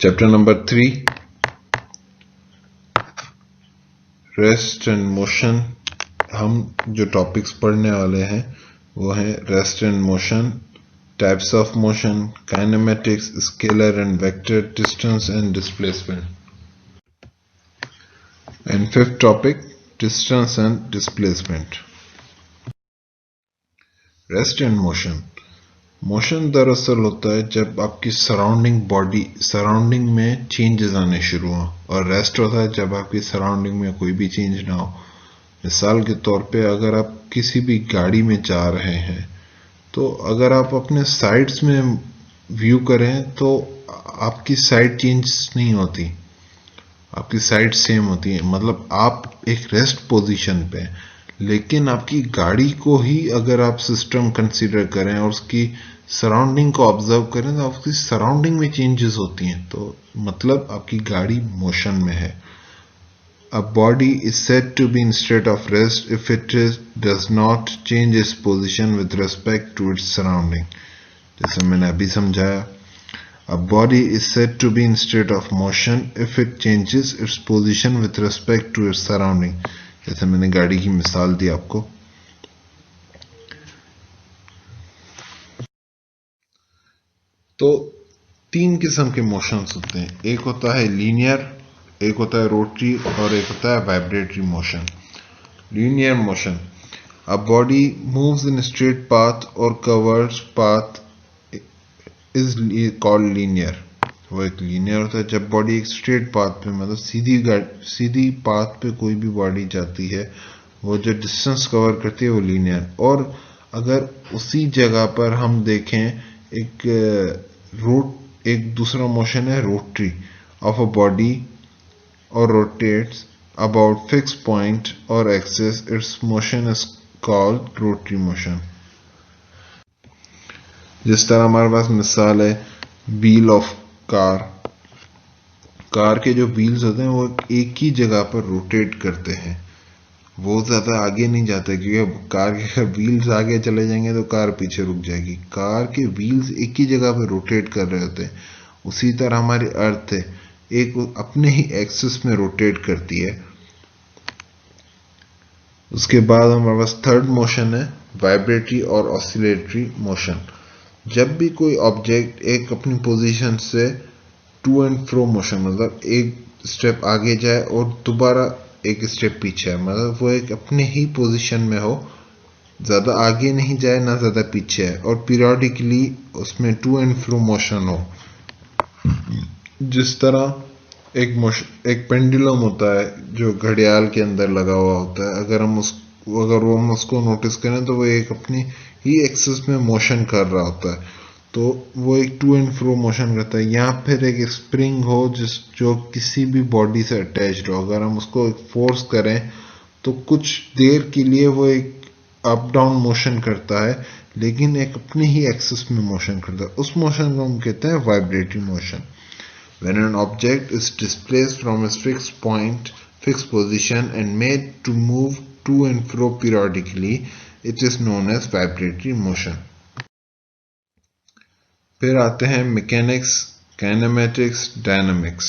Chapter number 3 rest and motion. हम जो topics पढ़ने वाले हैं वो हैं rest and motion, types of motion, kinematics, scalar and vector, distance and displacement. And fifth topic distance and displacement. Rest and motion. Motion दरअसल होता है जब आपकी सराउंडिंग में चेंजेस आने शुरू हो, और रेस्ट होता है जब आपकी सराउंडिंग में कोई भी चेंज ना हो। मिसाल के तौर पे अगर आप किसी भी गाड़ी में जा रहे हैं तो अगर आप अपने साइड्स में व्यू करें तो आपकी साइड चेंज नहीं होती, आपकी साइड सेम होती है। मतलब आप एक रेस्ट पोजीशन पे, लेकिन आपकी गाड़ी को ही अगर आप सिस्टम कंसीडर करें और उसकी सराउंडिंग को ऑब्जर्व करें तो आपकी सराउंडिंग में चेंजेस होती हैं, तो मतलब आपकी गाड़ी मोशन में है। A body is said to be in state of rest if it does not change its position with respect to its surrounding. जैसे मैंने अभी समझाया, a body is said to be in state of motion if it changes its position with respect to its surrounding. जैसे मैंने गाड़ी की मिसाल दी आपको। तो तीन किस्म के मोशंस होते हैं, एक होता है लीनियर, एक होता है रोटरी और एक होता है vibratory motion. Linear motion, a body moves in straight path और covers path is called linear. वो एक लीनियर होता है जब बॉडी एक स्ट्रेट पाथ पे, मतलब सीधी पाथ पे कोई भी बॉडी जाती है, वो जो डिस्टेंस कवर करती है वो लीनियर। और अगर उसी जगह पर हम देखें एक दूसरा मोशन है रोटरी, ऑफ अ बॉडी और रोटेट्स अबाउट फिक्स पॉइंट और axis, it's motion is called rotary motion. जिस तरह हमारे पास मिसाल है व्हील ऑफ कार के जो व्हील्स होते हैं वो एक ही जगह पर रोटेट करते हैं, वो ज्यादा आगे नहीं जाते, क्योंकि कार के व्हील्स आगे चले जाएंगे तो कार पीछे रुक जाएगी। कार के व्हील्स एक ही जगह पर रोटेट कर रहे होते हैं। उसी तरह हमारी अर्थ है, एक अपने ही एक्सिस में रोटेट करती है। उसके बाद हमारे पास थर्ड मोशन है वाइब्रेटरी और ऑसिलेटरी मोशन। जब भी कोई ऑब्जेक्ट एक अपनी पोजीशन से टू एंड फ्रो मोशन, मतलब एक स्टेप आगे जाए और दोबारा एक स्टेप पीछे है, मतलब वो एक अपने ही पोजीशन में हो, ज्यादा आगे नहीं जाए ना ज्यादा पीछे है, और पीरियोडिकली उसमें टू एंड फ्रो मोशन हो। जिस तरह एक पेंडुलम होता है जो घड़ियाल के अंदर लगा हुआ होता है, अगर हम उसको नोटिस करें तो वो एक अपनी ही एक्सिस में मोशन कर रहा होता है, तो वो एक टू एंड फ्रो मोशन करता है। या फिर एक स्प्रिंग हो जो किसी भी बॉडी से अटैच्ड हो, अगर हम उसको फोर्स करें तो कुछ देर के लिए वो एक अप डाउन मोशन करता है, लेकिन एक अपने ही एक्सिस में मोशन करता है। उस मोशन को हम कहते हैं vibratory motion. When an object is displaced from a fixed position and made to move to and fro periodically, it is known as vibratory motion. फिर आते हैं मैकेनिक्स, काइनेमेटिक्स, डायनामिक्स।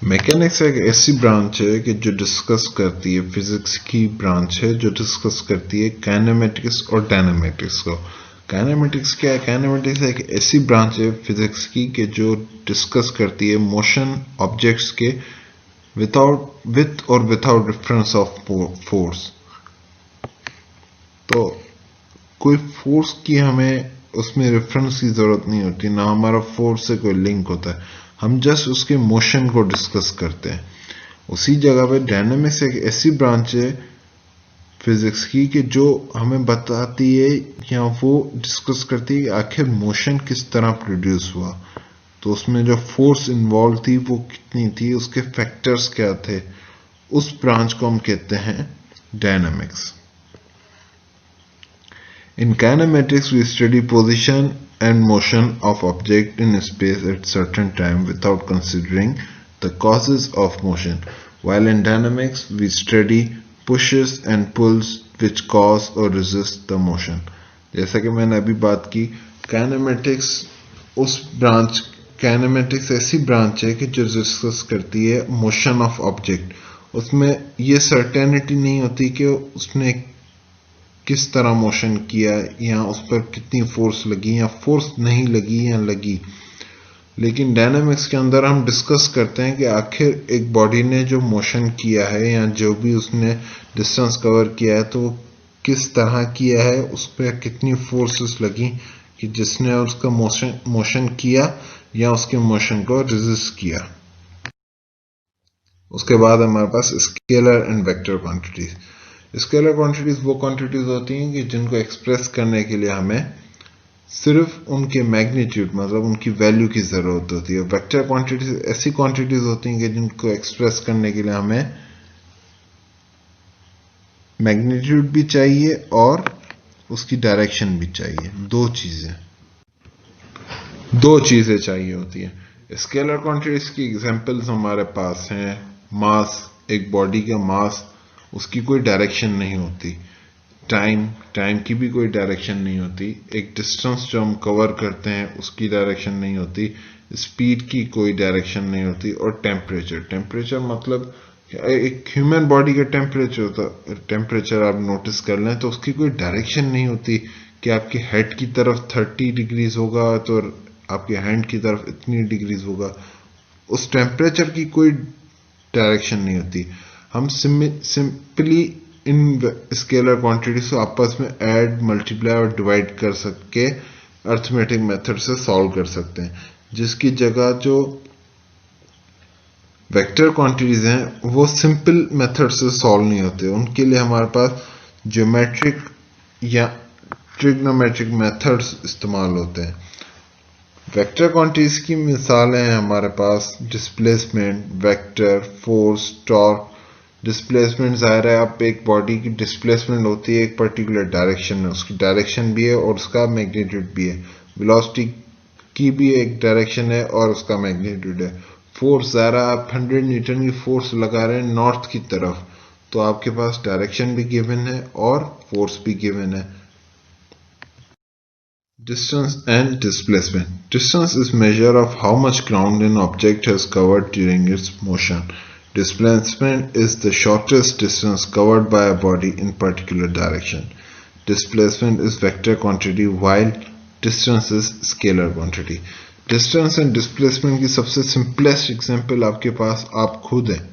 मैकेनिक्स एक ऐसी ब्रांच है कि जो डिस्कस करती है, फिजिक्स की ब्रांच है जो डिस्कस करती है काइनेमेटिक्स और डायनामिक्स को। काइनेमेटिक्स क्या है? काइनेमेटिक्स एक ऐसी ब्रांच है फिजिक्स की कि जो डिस्कस करती है मोशन ऑब्जेक्ट्स के विथ और विदाउट डिफरेंस ऑफ फोर्स। तो कोई फोर्स की हमें उसमें रेफरेंस की जरूरत नहीं होती, ना हमारा फोर्स से कोई लिंक होता है, हम जस्ट उसके मोशन को डिस्कस करते हैं। उसी जगह पे डायनामिक्स एक ऐसी ब्रांच है फिजिक्स की कि जो हमें बताती है या वो डिस्कस करती है कि आखिर मोशन किस तरह प्रोड्यूस हुआ, तो उसमें जो फोर्स इन्वॉल्व थी वो कितनी थी, उसके फैक्टर्स क्या थे। उस ब्रांच को हम कहते हैं dynamics. In kinematics, we study position and motion of object in space at certain time without considering the causes of motion, while in dynamics, we study pushes and pulls which cause or resist the motion. जैसा कि मैंने अभी बात की, kinematics उस branch kinematics ऐसी branch है कि जो डिस्कस करती है मोशन ऑफ ऑब्जेक्ट। उसमें ये सर्टेनिटी नहीं होती कि उसने किस तरह मोशन किया या उस पर कितनी फोर्स लगी या फोर्स नहीं लगी या लगी। लेकिन डायनामिक्स के अंदर हम डिस्कस करते हैं कि आखिर एक बॉडी ने जो मोशन किया है या जो भी उसने डिस्टेंस कवर किया है तो वो किस तरह किया है, उस पर कितनी फोर्सेस लगी कि जिसने उसका मोशन किया या उसके मोशन को रेजिस्ट किया। उसके बाद हमारे पास scalar and vector quantities. Scalar quantities वो क्वांटिटीज होती हैं कि जिनको एक्सप्रेस करने के लिए हमें सिर्फ उनके मैग्नीट्यूड मतलब उनकी वैल्यू की जरूरत होती है। वेक्टर क्वांटिटीज ऐसी क्वांटिटीज होती हैं कि जिनको एक्सप्रेस करने के लिए हमें मैग्नीट्यूड भी चाहिए और उसकी डायरेक्शन भी चाहिए। दो चीजें चाहिए होती है। स्केलर क्वांटिटीज की एग्जांपल्स हमारे पास हैं। मास, एक बॉडी का मास, उसकी कोई डायरेक्शन नहीं होती। टाइम की भी कोई डायरेक्शन नहीं होती। एक डिस्टेंस जो हम कवर करते हैं उसकी डायरेक्शन नहीं होती। स्पीड की कोई डायरेक्शन नहीं होती। और टेम्परेचर मतलब एक ह्यूमन बॉडी का टेम्परेचर आप नोटिस कर लें तो उसकी कोई डायरेक्शन नहीं होती कि आपके हेड की तरफ 30 डिग्रीज होगा तो आपके हैंड की तरफ इतनी डिग्रीज होगा। उस टेम्परेचर की कोई डायरेक्शन नहीं होती। हम सिंपली इन स्केलर क्वांटिटीज को आपस में ऐड, मल्टीप्लाई और डिवाइड कर सके अर्थमेटिक मेथड से सॉल्व कर सकते हैं। जिसकी जगह जो वेक्टर क्वांटिटीज हैं वो सिंपल मेथड से सॉल्व नहीं होते। उनके लिए हमारे पास ज्योमेट्रिक या ट्रिग्नोमेट्रिक मेथड्स इस्तेमाल होते हैं। वेक्टर क्वांटिटीज की मिसालें हैं हमारे पास displacement, vector, force, torque. Displacement जाहिर है, आप एक बॉडी की डिस्प्लेसमेंट होती है एक पर्टिकुलर डायरेक्शन में, उसकी डायरेक्शन भी है और उसका मैग्नीट्यूड भी है। वेलोसिटी की भी एक डायरेक्शन है और उसका मैग्नीट्यूड है। फोर्स जाहिर है, आप 100 न्यूटन की फोर्स लगा रहे हैं नॉर्थ की तरफ तो आपके पास डायरेक्शन भी गिवन है और फोर्स भी गिवन है। Distance and displacement. Distance is measure of how much ground an object has covered during its motion. Displacement is the shortest distance covered by a body in particular direction. Displacement is vector quantity while distance is scalar quantity. Distance and displacement की सबसे simplest example आपके पास आप खुद हैं।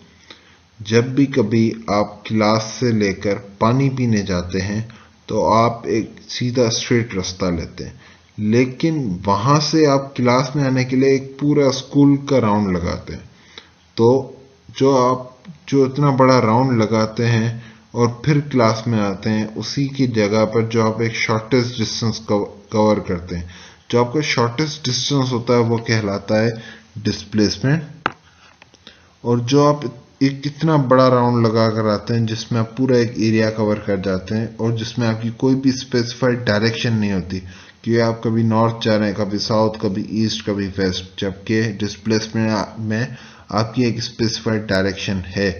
जब भी कभी आप क्लास से लेकर पानी पीने जाते हैं तो आप एक सीधा स्ट्रेट रास्ता लेते हैं, लेकिन वहां से आप क्लास में आने के लिए एक पूरा स्कूल का राउंड लगाते हैं। तो जो इतना बड़ा राउंड लगाते हैं और फिर क्लास में आते हैं, उसी की जगह पर जो आप एक शॉर्टेस्ट डिस्टेंस कवर करते हैं, जो आपका शॉर्टेस्ट डिस्टेंस होता है वो कहलाता है डिस्प्लेसमेंट। और जो आप एक इतना बड़ा राउंड लगा कर आते हैं जिसमें आप पूरा एक एरिया कवर कर जाते हैं और जिसमें आपकी कोई भी स्पेसिफाइड डायरेक्शन नहीं होती कि आप कभी नॉर्थ जा रहे हैं, कभी साउथ, कभी ईस्ट, कभी वेस्ट, जबकि डिस्प्लेसमेंट में आपकी एक स्पेसिफाइड डायरेक्शन है।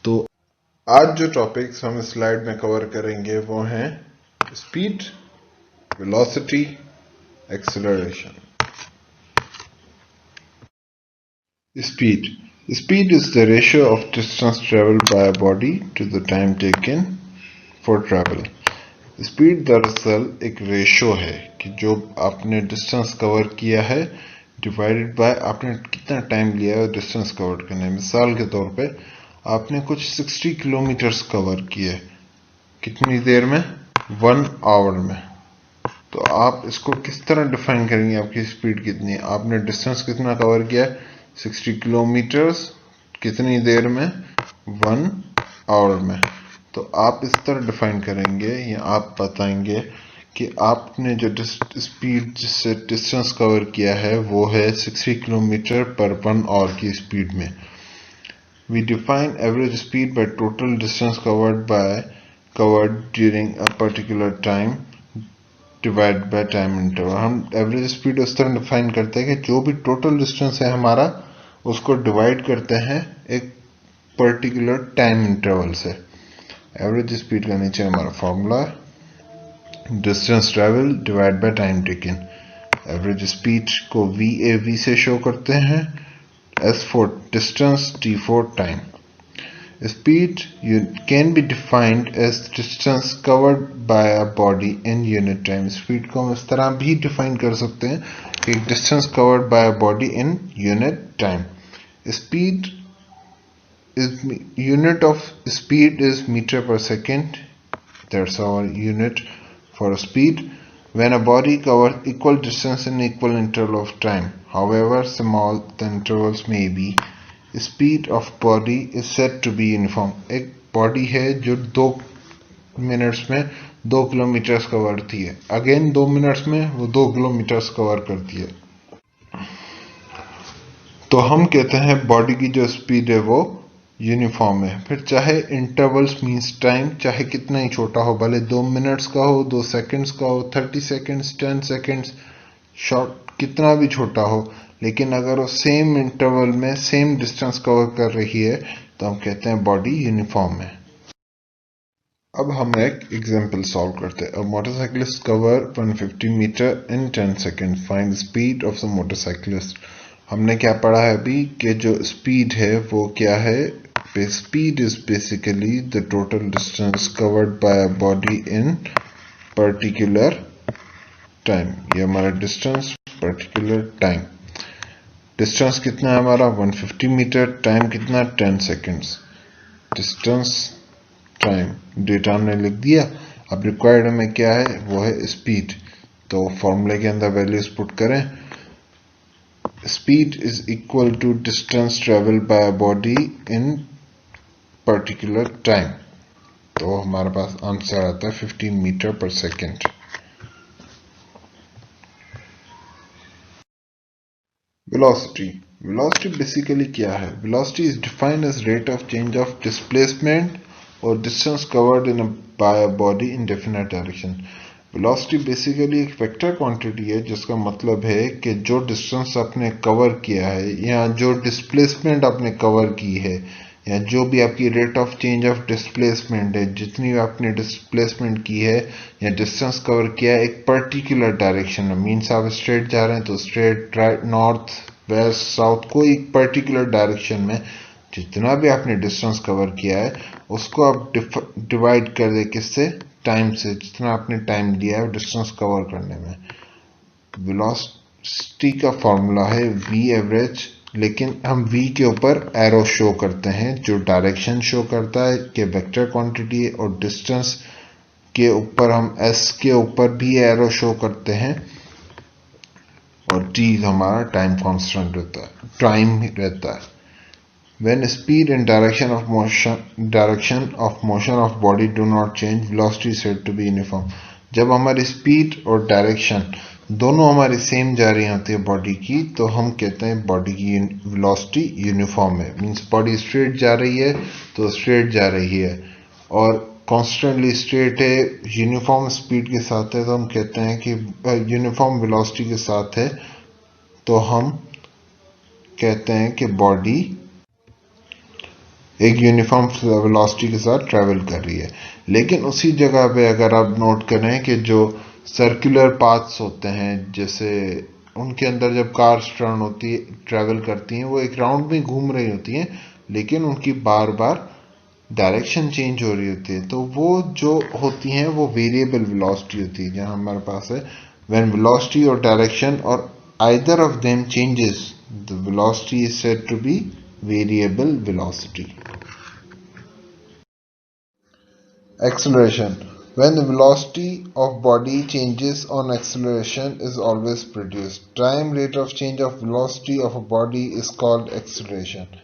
तो आज जो टॉपिक्स हम स्लाइड में कवर करेंगे वो हैं speed, velocity, acceleration. Speed is the ratio of distance traveled by a body to the time taken for travel. Speed दरअसल एक रेशो है कि जो आपने डिस्टेंस कवर किया है डिवाइडेड बाय आपने कितना टाइम लिया है डिस्टेंस कवर करने। मिसाल के तौर पे आपने कुछ 60 किलोमीटर्स कवर किए, कितनी देर में? 1 आवर में। तो आप इसको किस तरह डिफाइन करेंगे आपकी स्पीड कितनी है? आपने डिस्टेंस कितना कवर किया है? 60 किलोमीटर्स, कितनी देर में? 1 आवर में। तो आप इस तरह डिफाइन करेंगे या आप बताएंगे कि आपने जो स्पीड जिससे डिस्टेंस कवर किया है वो है 60 किलोमीटर पर 1 आवर की स्पीड में। We define average speed by total distance covered during a particular time divide by time interval. हम एवरेज स्पीड उस तरह डिफाइन करते हैं कि जो भी टोटल डिस्टेंस है हमारा उसको डिवाइड करते हैं एक पर्टिकुलर टाइम इंटरवल से। एवरेज स्पीड का नीचे हमारा formula distance travel divide by time taken. Average speed को VAV से शो करते हैं, S for distance, T for time. Speed can be defined as distance covered by a body in unit time. Speed को हम इस तरह भी define कर सकते हैं कि distance covered by a body in unit time. Speed is unit of speed is meter per second. That's our unit for speed. When a body covers equal distance in equal interval of time, however small the intervals may be, speed of body is said to be uniform. एक body है जो 2 minutes में 2 kilometres cover करती है, again 2 minutes में वो 2 kilometres cover करती है, तो हम कहते हैं बॉडी की जो स्पीड है वो यूनिफॉर्म है। फिर चाहे इंटरवल्स मींस टाइम चाहे कितना ही छोटा हो, भले 2 मिनट्स का हो, 2 सेकंड्स का हो, 30 सेकंड्स, 10 सेकंड्स, शॉर्ट कितना भी छोटा हो, लेकिन अगर वो सेम इंटरवल में सेम डिस्टेंस कवर कर रही है तो हम कहते हैं बॉडी यूनिफॉर्म है। अब हम एक एग्जांपल सॉल्व करते हैं। A motorcyclist cover 150 metre in 10 second, find speed of the motorcyclist. हमने क्या पढ़ा है अभी कि जो स्पीड है वो क्या है, speed is basically the total distance covered by a body in particular time. ये हमारा डिस्टेंस पर्टिकुलर टाइम, डिस्टेंस कितना है हमारा 150 मीटर, टाइम कितना 10 सेकंड्स, डिस्टेंस टाइम डेटा हमने लिख दिया। अब रिक्वायर्ड में क्या है वो है स्पीड, तो फॉर्मूले के अंदर वैल्यूज पुट करें। Speed is equal to distance travel by body in particular time, तो हमारे पास आंसर आता है 15 metre per second. Velocity, velocity basically क्या है, velocity is defined as rate of change of displacement और distance covered in by a body in definite direction. Velocity basically एक vector quantity है जिसका मतलब है कि जो डिस्टेंस आपने कवर किया है या जो डिस्प्लेसमेंट आपने कवर की है या जो भी आपकी rate of change of displacement है, जितनी भी आपने डिस्प्लेसमेंट की है या डिस्टेंस कवर किया है एक पर्टिकुलर डायरेक्शन में, मीन्स आप स्ट्रेट जा रहे हैं तो straight, right, north, west, south, कोई एक पर्टिकुलर डायरेक्शन में जितना भी आपने डिस्टेंस कवर किया है उसको आप डिवाइड कर दे किससे, टाइम से, जितना आपने टाइम लिया है डिस्टेंस कवर करने में। वेलोसिटी का फॉर्मूला है v एवरेज, लेकिन हम v के ऊपर एरो शो करते हैं जो डायरेक्शन शो करता है कि वेक्टर क्वांटिटी है, और डिस्टेंस के ऊपर हम s के ऊपर भी एरो शो करते हैं, और t हमारा टाइम कांस्टेंट रहता है, टाइम रहता है। When speed and direction of motion of body do not change, velocity is said to be uniform. जब हमारी स्पीड और डायरेक्शन दोनों हमारी सेम जा रही होती है बॉडी की, तो हम कहते हैं बॉडी की वेलोसिटी यूनिफॉर्म है। मींस बॉडी स्ट्रेट जा रही है तो स्ट्रेट जा रही है, और कॉन्स्टेंटली स्ट्रेट है, यूनिफॉर्म स्पीड के साथ है, तो हम कहते हैं कि यूनिफॉर्म वेलोसिटी के साथ है, तो हम कहते हैं कि बॉडी एक यूनिफॉर्म वेलोसिटी के साथ ट्रैवल कर रही है। लेकिन उसी जगह पे अगर आप नोट करें कि जो सर्कुलर पाथ्स होते हैं, जैसे उनके अंदर जब कार्स टर्न होती है, ट्रैवल करती हैं, वो एक राउंड में घूम रही होती हैं, लेकिन उनकी बार बार डायरेक्शन चेंज हो रही होती है, तो वो जो होती हैं वो वेरिएबल वेलोसिटी होती है। जहां हमारे पास है व्हेन वेलोसिटी और डायरेक्शन और either of them changes, the velocity is said to be variable velocity. Acceleration. When the velocity of body changes on acceleration is always produced. Time rate of change of velocity of a body is called acceleration.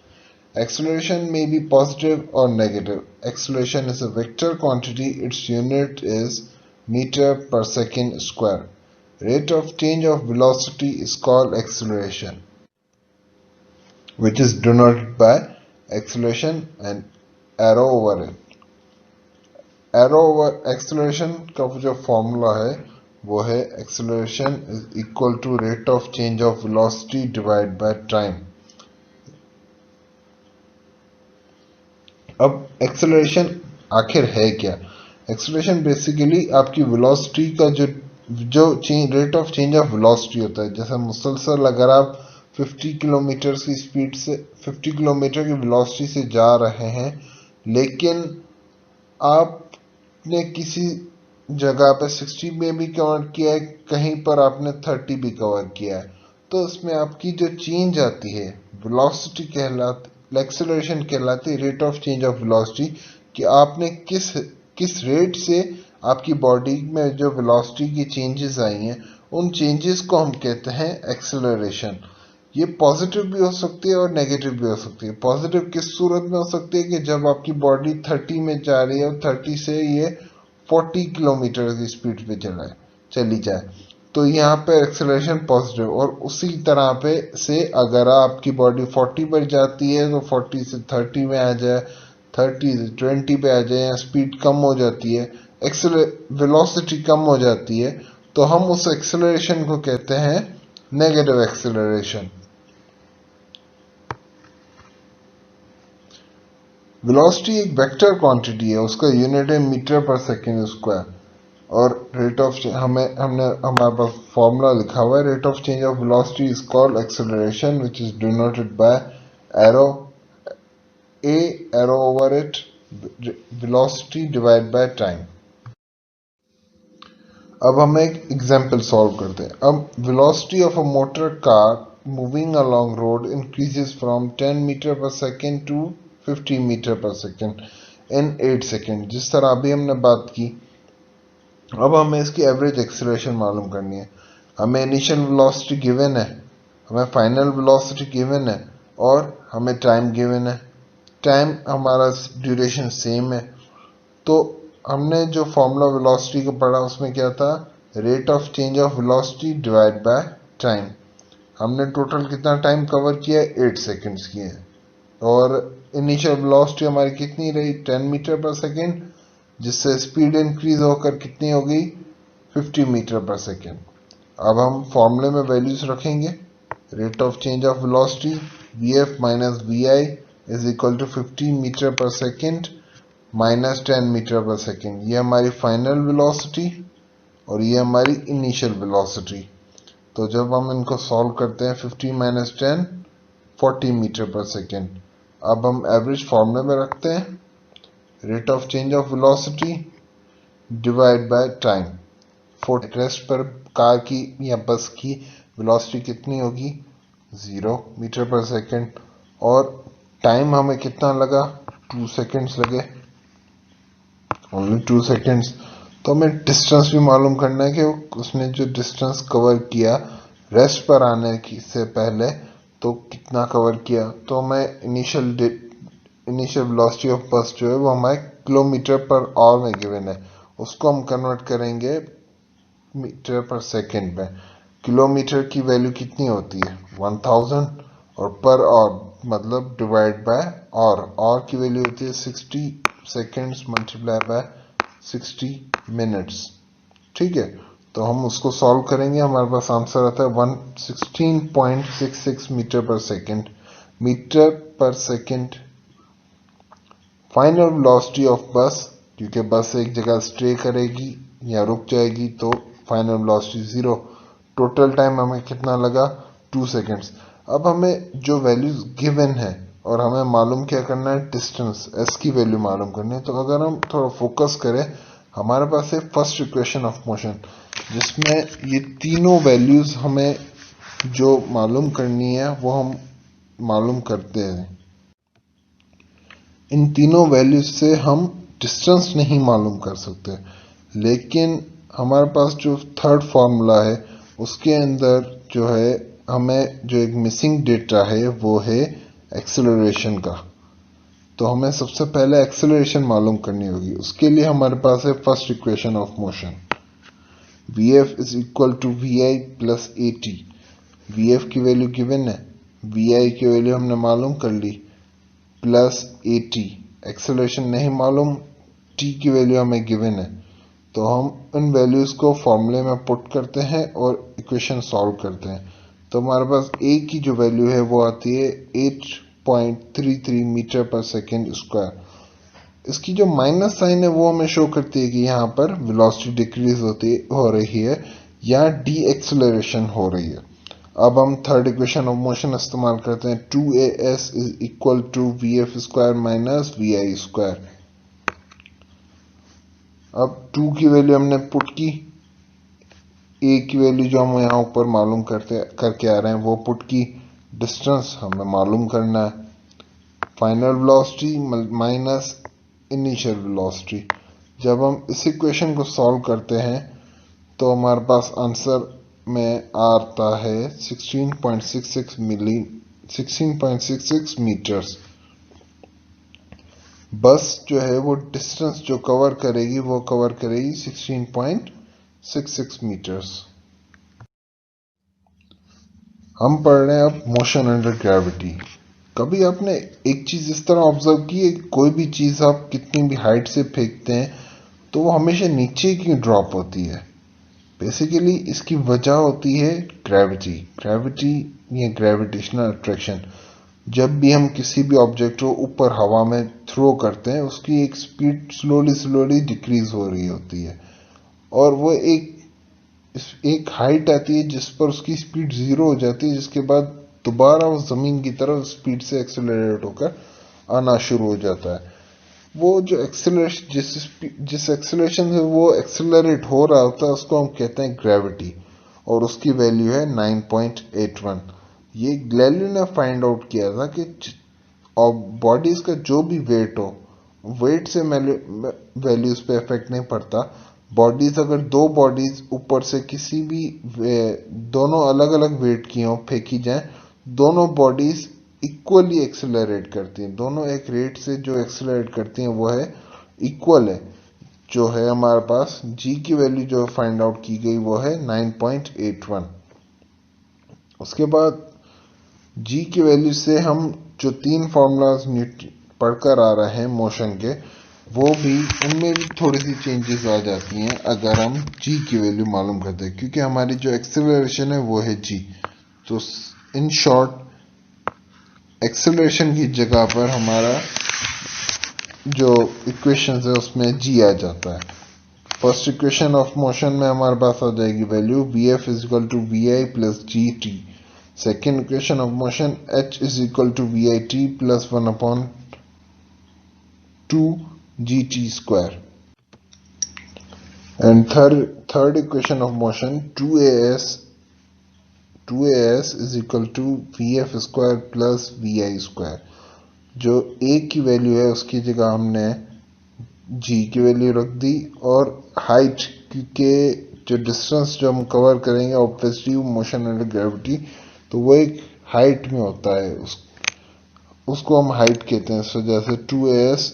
Acceleration may be positive or negative. Acceleration is a vector quantity. Its unit is meter per second square. Rate of change of velocity is called acceleration, which is denoted by acceleration and arrow over it. Arrow over acceleration का जो formula है वो है acceleration is equal to rate of change of velocity divided by time. अब acceleration आखिर है क्या? Acceleration basically आपकी velocity का जो जो rate of change of velocity होता है, जैसे मुसलसल अगर आप 50 किलोमीटर की स्पीड से 50 किलोमीटर की वेलोसिटी से जा रहे हैं, लेकिन आपने किसी जगह पे 60 में भी कवर किया है, कहीं पर आपने 30 भी कवर किया है, तो इसमें आपकी जो चेंज आती है वेलोसिटी कहलाती, एक्सेलरेशन कहलाती है, rate of change of velocity, कि आपने किस रेट से आपकी बॉडी में जो वेलोसिटी की चेंजेस आई हैं, उन चेंजेस को हम कहते हैं एक्सेलरेशन। ये पॉजिटिव भी हो सकती है और नेगेटिव भी हो सकती है। पॉजिटिव किस सूरत में हो सकती है कि जब आपकी बॉडी 30 में जा रही है और 30 से ये 40 किलोमीटर की स्पीड पे चली जाए, तो यहाँ पे एक्सेलरेशन पॉजिटिव। और उसी तरह पे से अगर आपकी बॉडी 40 पर जाती है तो 40 से 30 में आ जाए, 30 से 20 पे आ जाए, या स्पीड कम हो जाती है, वेलोसिटी कम हो जाती है, तो हम उस एक्सेलरेशन को कहते हैं नेगेटिव एक्सेलरेशन। वेलोसिटी एक वेक्टर क्वांटिटी है, उसका यूनिट है मीटर पर सेकेंड स्क्वायर। और रेट ऑफ हमने हमारे पास फॉर्मूला लिखा हुआ है, rate of change of velocity is called acceleration which is denoted by arrow, a arrow over it, velocity divide by time. अब हम एक एग्जाम्पल सॉल्व करते हैं। अब velocity of a motor car moving along road increases from 10 metre per second to 50 metre per second in 8 second, जिस तरह अभी हमने बात की। अब हमें इसकी एवरेज एक्सीलरेशन मालूम करनी है। हमें इनिशियल वेलोसिटी गिवन है, हमें फाइनल वेलोसिटी गिवन है, और हमें टाइम गिवन है। टाइम हमारा ड्यूरेशन सेम है। तो हमने जो फॉर्मूला वेलोसिटी को पढ़ा उसमें क्या था, rate of change of velocity divide by time. हमने टोटल कितना टाइम कवर किया, 8 सेकेंड्स किए। और इनिशियल वेलोसिटी हमारी कितनी रही, 10 मीटर पर सेकेंड, जिससे स्पीड इंक्रीज होकर कितनी हो गई, 50 मीटर पर सेकेंड। अब हम फॉर्मूले में वैल्यूज रखेंगे। Rate of change of velocity vf minus vi is equal to 50 metre per second minus 10 metre per second. ये हमारी फाइनल वेलोसिटी और ये हमारी इनिशियल वेलोसिटी। तो जब हम इनको सॉल्व करते हैं, 50 माइनस 10 40 मीटर पर सेकेंड। अब हम एवरेज फॉर्मूले में रखते हैं, rate of change of velocity divide by time. Rest पर कार की या बस की वेलोसिटी कितनी होगी, 0 मीटर पर सेकेंड। और टाइम हमें कितना लगा, 2 सेकेंड्स लगे, ओनली 2 सेकेंड्स। तो हमें डिस्टेंस भी मालूम करना है कि उसने जो डिस्टेंस कवर किया रेस्ट पर आने से पहले, तो कितना कवर किया। तो हमें इनिशियल वेलोसिटी ऑफ बस जो है वो हमारे किलोमीटर पर आवर में गिवन है, उसको हम कन्वर्ट करेंगे मीटर पर सेकेंड में। किलोमीटर की वैल्यू कितनी होती है, 1000, और पर आवर मतलब डिवाइड बाय आवर की वैल्यू होती है 60 सेकेंड्स मल्टीप्लाई बाय 60 मिनट्स। ठीक है, तो हम उसको सॉल्व करेंगे, हमारे पास आंसर आता है 116.66 metre per second. Metre per second final velocity of बस, क्योंकि बस एक जगह स्टे करेगी या रुक जाएगी, तो फाइनल वेलोसिटी 0। टोटल टाइम हमें कितना लगा, 2 सेकेंड्स। अब हमें जो वैल्यूज गिवन है और हमें मालूम क्या करना है, डिस्टेंस s की वैल्यू मालूम करनी है। तो अगर हम थोड़ा फोकस करें, हमारे पास है फर्स्ट इक्वेशन ऑफ मोशन, जिसमें ये तीनों वैल्यूज हमें जो मालूम करनी है वो हम मालूम करते हैं। इन तीनों वैल्यूज से हम डिस्टेंस नहीं मालूम कर सकते, लेकिन हमारे पास जो थर्ड फॉर्मूला है उसके अंदर जो है हमें जो एक मिसिंग डेटा है वो है एक्सेलरेशन का। तो हमें सबसे पहले एक्सेलरेशन मालूम करनी होगी। उसके लिए हमारे पास है first equation of motion, vf is equal to vi plus at। vf की वैल्यू गिवन है, vi की वैल्यू हमने मालूम कर ली, प्लस at। एक्सेलरेशन नहीं मालूम, t की वैल्यू हमें गिवन है। तो हम इन वैल्यूज को फॉर्मूले में पुट करते हैं और इक्वेशन सॉल्व करते हैं। तो हमारे पास a की जो वैल्यू है वो आती है 8.33 मीटर पर सेकेंड स्क्वायर। इसकी जो माइनस साइन है वो हमें शो करती है कि यहाँ पर वेलोसिटी डिक्रीज हो रही है, या डी एक्सेलरेशन हो रही है। अब हम थर्ड इक्वेशन ऑफ मोशन इस्तेमाल करते हैं, 2as is equal to vf square minus vi square. अब 2 की वैल्यू हमने पुट की, a की वैल्यू जो हम यहाँ ऊपर मालूम करके आ रहे हैं वो पुट की, डिस्टेंस हमें मालूम करना है, final velocity minus initial velocity. जब हम इस इक्वेशन को सॉल्व करते हैं तो हमारे पास आंसर में आता है 16.66 मीटर्स। बस जो है वो डिस्टेंस जो कवर करेगी वो कवर करेगी 16.66 मीटर्स। हम पढ़ रहे हैं अब मोशन अंडर ग्रेविटी। कभी आपने एक चीज इस तरह ऑब्जर्व की है, कोई भी चीज आप कितनी भी हाइट से फेंकते हैं तो वो हमेशा नीचे क्यों ड्रॉप होती है? बेसिकली इसकी वजह होती है ग्रेविटी या ग्रेविटेशनल अट्रैक्शन। जब भी हम किसी भी ऑब्जेक्ट को ऊपर हवा में थ्रो करते हैं उसकी एक स्पीड स्लोली स्लोली डिक्रीज हो रही होती है, और वो एक हाइट आती है जिस पर उसकी स्पीड जीरो हो जाती है, जिसके बाद दोबारा वो जमीन की तरफ स्पीड से एक्सेलरेट होकर आना शुरू हो जाता है। वो जो एक्सेलरेशन जिस एक्सेलरेशन से वो एक्सेलरेट हो रहा होता है उसको हम कहते हैं ग्रेविटी, और उसकी वैल्यू है 9.81। ये गैलीलियो ने फाइंड आउट किया था कि और बॉडीज का जो भी वेट हो, वेट से वैल्यूज पे इफेक्ट नहीं पड़ता। बॉडीज अगर दो बॉडीज ऊपर से किसी भी दोनों अलग अलग वेट की हो फेंकी जाए, दोनों बॉडीज इक्वली एक्सेलरेट करती हैं, दोनों एक रेट से जो एक्सेलरेट करती हैं वो है इक्वल है। जो है हमारे पास जी की वैल्यू जो फाइंड आउट की गई वो है 9.81। उसके बाद जी की वैल्यू से हम जो तीन फॉर्मूलाज पढ़कर आ रहे हैं मोशन के, वो भी उनमें भी थोड़ी सी चेंजेस आ जाती हैं अगर हम जी की वैल्यू मालूम करते हैं, क्योंकि हमारी जो एक्सेलरेशन है वो है जी। तो इन शॉर्ट एक्सेलरेशन की जगह पर हमारा जो इक्वेशन है उसमें जी आ जाता है। फर्स्ट इक्वेशन ऑफ मोशन में हमारे पास आ जाएगी value v f is equal to v i plus g t. Second equation of motion h is equal to v i t plus 1/2 g t square. And third equation of motion 2as is equal to v f square plus v i square. जो a की value है उसकी जगह हमने g की value रख दी, और height के जो डिस्टेंस जो हम कवर करेंगे ऑब्वियसली मोशन अंडर ग्रेविटी, तो वो एक हाइट में होता है, उसको हम हाइट कहते हैं। सो जैसे 2as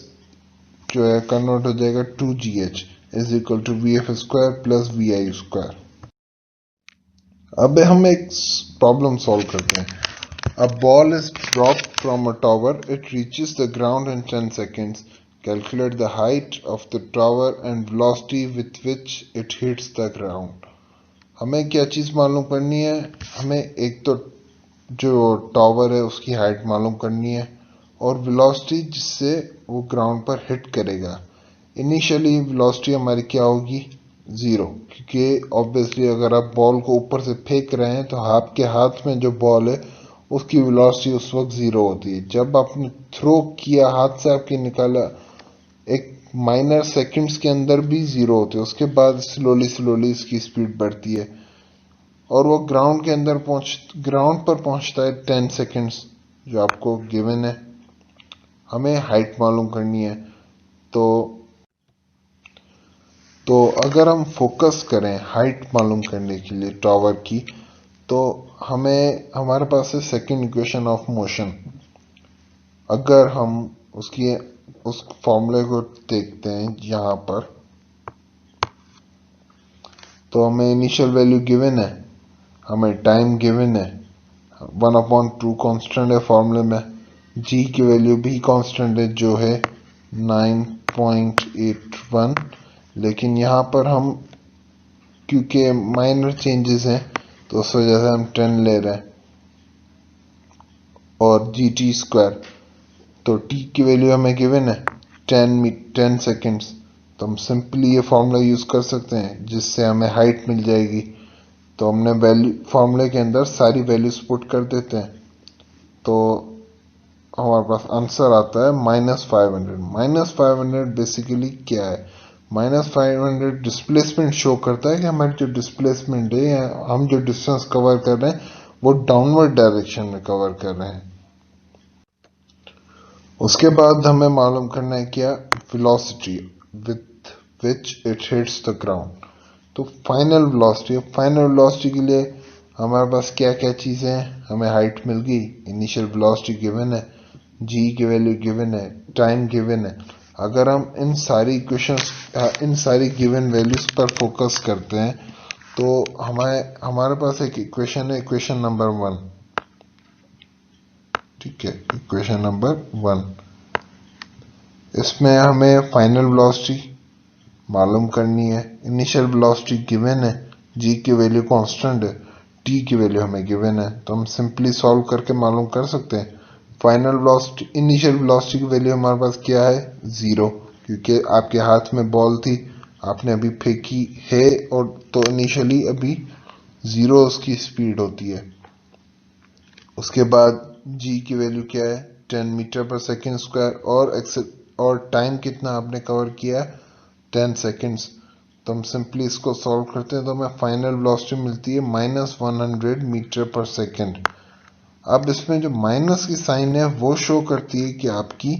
जो है कन्वर्ट हो जाएगा 2gh is equal to v f square plus v i square. अब हम एक प्रॉब्लम सॉल्व करते हैं। A ball is dropped from a tower. It reaches the ground in 10 seconds. Calculate the height of the tower and velocity with which it hits the ground. हमें क्या चीज़ मालूम करनी है? हमें एक तो जो टावर है उसकी हाइट मालूम करनी है, और वेलोसिटी जिससे वो ग्राउंड पर हिट करेगा। इनिशियली वेलोसिटी हमारी क्या होगी? ज़ीरो, क्योंकि ऑब्वियसली अगर आप बॉल को ऊपर से फेंक रहे हैं तो आपके हाथ में जो बॉल है उसकी वेलोसिटी उस वक्त ज़ीरो होती है। जब आपने थ्रो किया, हाथ से आपके निकाला, एक माइनर सेकंड्स के अंदर भी ज़ीरो होते हैं, उसके बाद स्लोली स्लोली इसकी स्पीड बढ़ती है, और वो ग्राउंड पर पहुंचता है 10 सेकंड्स जो आपको गिवन है। हमें हाइट मालूम करनी है, तो अगर हम फोकस करें हाइट मालूम करने के लिए टावर की, तो हमारे पास है सेकंड इक्वेशन ऑफ मोशन। अगर हम उस फॉर्मूले को देखते हैं यहाँ पर, तो हमें इनिशियल वैल्यू गिवन है, हमें टाइम गिवन है, 1/2 कांस्टेंट है फॉर्मूले में, जी की वैल्यू भी कांस्टेंट है जो है 9.81। लेकिन यहाँ पर हम क्योंकि माइनर चेंजेस हैं तो उस वजह से हम 10 ले रहे हैं, और जी टी स्क्वायर, तो टी की वैल्यू हमें गिवन है 10 सेकेंड्स। तो हम सिंपली ये फॉर्मूला यूज कर सकते हैं जिससे हमें हाइट मिल जाएगी। तो हमने वैल्यू फॉर्मूले के अंदर सारी वैल्यूज पुट कर देते हैं, तो हमारे पास आंसर आता है -500। -500 बेसिकली क्या है? -500 डिस्प्लेसमेंट शो करता है कि हमारी जो डिस्प्लेसमेंट है या हम जो डिस्टेंस कवर कर रहे हैं वो डाउनवर्ड डायरेक्शन में कवर कर रहे हैं। उसके बाद हमें मालूम करना है क्या? Velocity with which it hits the ground. तो फाइनल वेलोसिटी के लिए हमारे पास क्या क्या चीज़ें हैं? हमें हाइट मिल गई, इनिशियल वेलोसिटी गिवन है, जी की वैल्यू गिवन है, टाइम गिवन है। अगर हम इन सारी गिवन वैल्यूज पर फोकस करते हैं तो हमारे पास एक इक्वेशन है, इक्वेशन नंबर 1। ठीक है, इक्वेशन नंबर 1, इसमें हमें फाइनल वेलोसिटी मालूम करनी है, इनिशियल वेलोसिटी गिवन है, जी की वैल्यू कांस्टेंट है, टी की वैल्यू हमें गिवन है, तो हम सिंपली सॉल्व करके मालूम कर सकते हैं। फाइनल वेलोसिटी, इनिशियल वेलोसिटी की वैल्यू हमारे पास क्या है? 0, क्योंकि आपके हाथ में बॉल थी, आपने अभी फेंकी है, और तो इनिशियली अभी 0 उसकी स्पीड होती है। उसके बाद जी की वैल्यू क्या है? 10 मीटर पर सेकेंड स्क्वायर, और टाइम कितना आपने कवर किया? 10 सेकेंड्स। तो हम सिंपली इसको सॉल्व करते हैं तो हमें फाइनल वेलोसिटी मिलती है -100 मीटर पर सेकेंड। अब इसमें जो माइनस की साइन है वो शो करती है कि आपकी